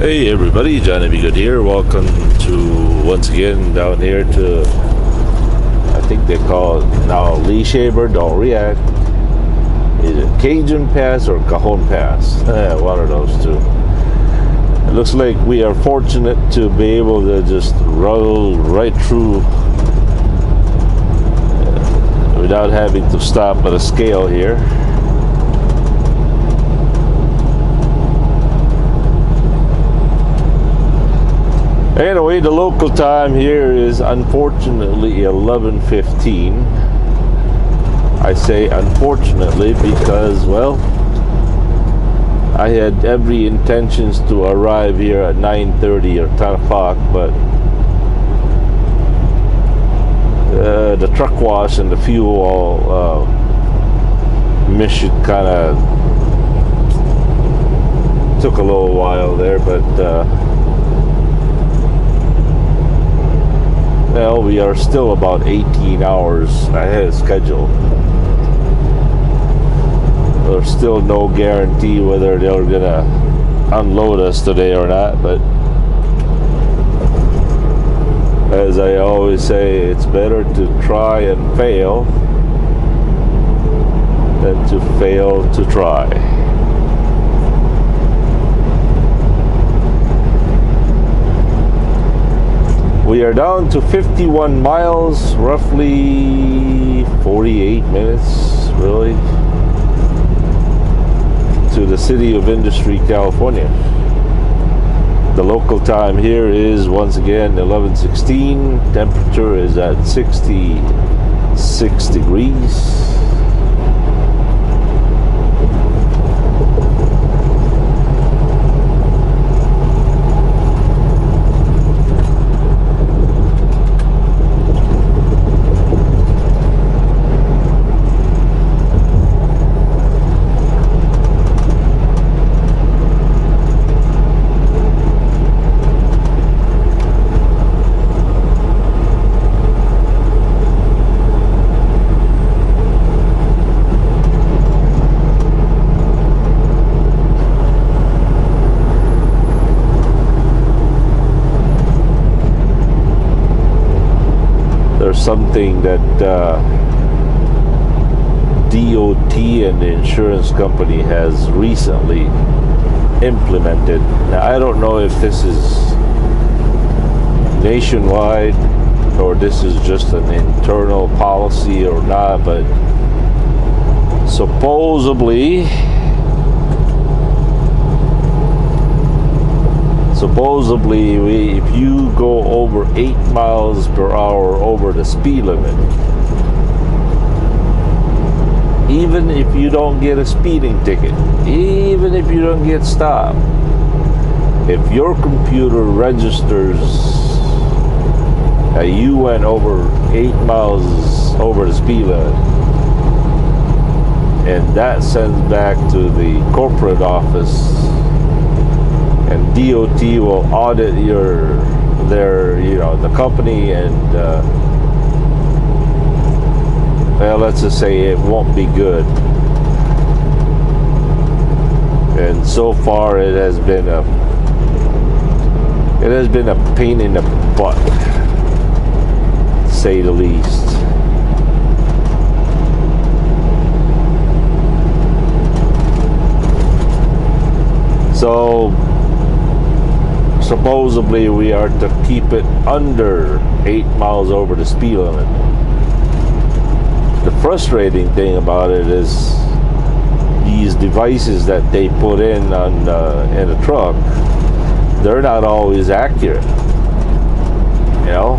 Hey everybody, Johnny B. Good here. Welcome to once again down here to, I think they call it now Lee Shaver. Don't react. Is it Cajun Pass or Cajon Pass? One of those two. It looks like we are fortunate to be able to just roll right through without having to stop at a scale here. Anyway, the local time here is unfortunately 11:15. I say unfortunately because, well, I had every intentions to arrive here at 9:30 or 10 o'clock, but the truck wash and the fuel mission kind of took a little while there, but well, we are still about 18 hours ahead of schedule. There's still no guarantee whether they're gonna unload us today or not, but as I always say, it's better to try and fail than to fail to try. We are down to 51 miles, roughly 48 minutes, really, to the city of Industry, California. The local time here is once again 11:16. Temperature is at 66 degrees. Something that DOT and the insurance company has recently implemented. Now, I don't know if this is nationwide or this is just an internal policy or not, but supposedly if you go over 8 miles per hour over the speed limit, even if you don't get a speeding ticket, even if you don't get stopped, if your computer registers that you went over 8 miles over the speed limit, and that sends back to the corporate office, and DOT will audit the company, and well, let's just say it won't be good. And so far, it has been a pain in the butt, to say the least. So supposedly we are to keep it under 8 miles over the speed limit. The frustrating thing about it is these devices that they put in in a truck, they're not always accurate, you know.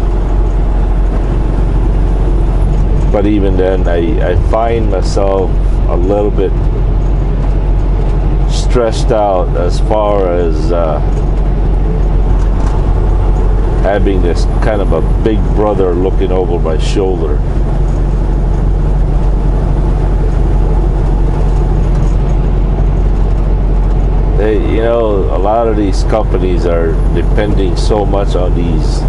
But even then, I find myself a little bit stressed out as far as having this kind of a big brother looking over my shoulder. A lot of these companies are depending so much on these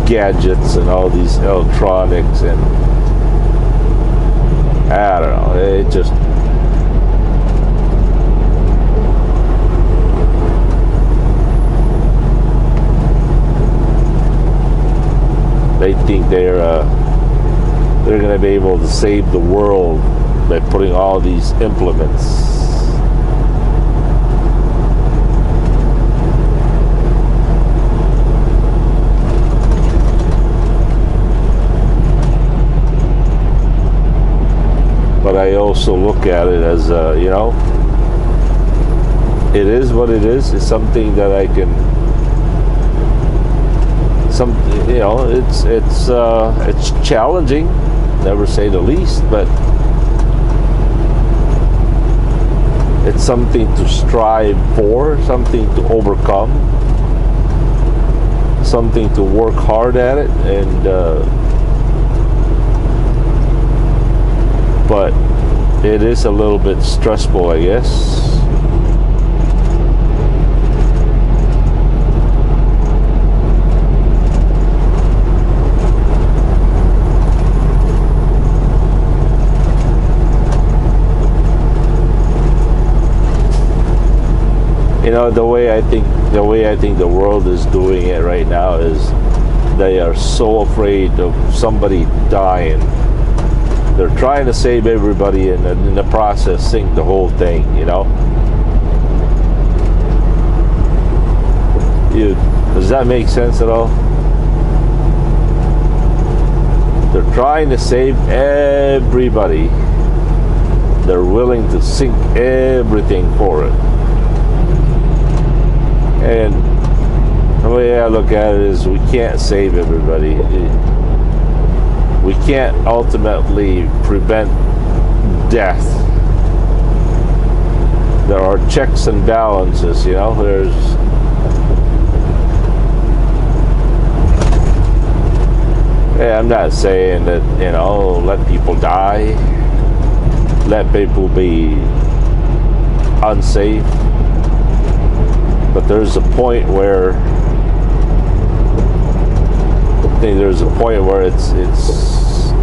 gadgets and all these electronics, and I don't know, it just think they're going to be able to save the world by putting all these implements. But I also look at it as, you know, it is what it is. It's something that I can, you know, it's challenging, never say the least, but it's something to strive for, something to overcome, something to work hard at it, and but it is a little bit stressful, I guess. You know, the way I think the world is doing it right now is they are so afraid of somebody dying. They're trying to save everybody and in the process sink the whole thing, you know? Does that make sense at all? They're trying to save everybody. They're willing to sink everything for it. And the way I look at it is we can't save everybody. We can't ultimately prevent death. There are checks and balances, you know. I'm not saying that, you know, let people die, let people be unsafe, but there's a point where I think there's a point where it's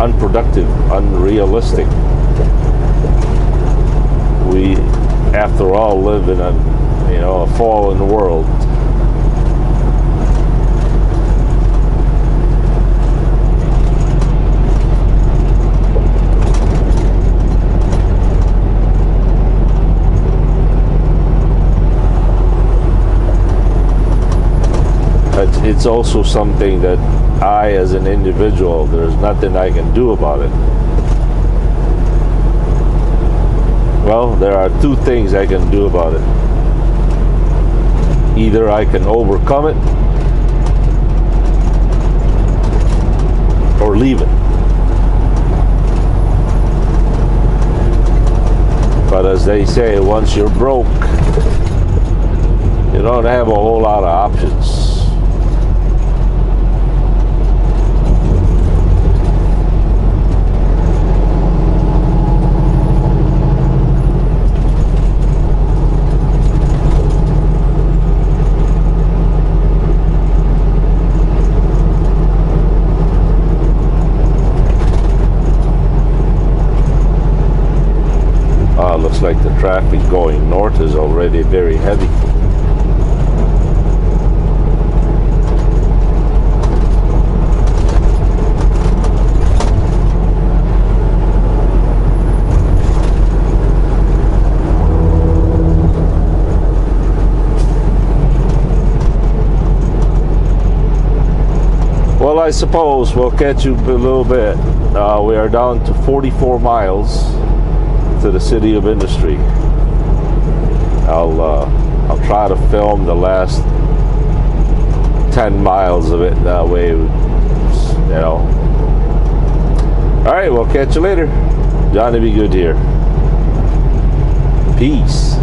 unproductive, unrealistic. We, after all, live in a fallen world. It's also something that I, as an individual, there's nothing I can do about it. Well, there are two things I can do about it. Either I can overcome it or leave it. But as they say, once you're broke, you don't have a whole lot of options. Looks like the traffic going north is already very heavy. Well, I suppose we'll catch you a little bit. We are down to 44 miles to the city of industry. I'll try to film the last 10 miles of it, that way, you know. All right, we'll catch you later. Johnny Be Good here. Peace.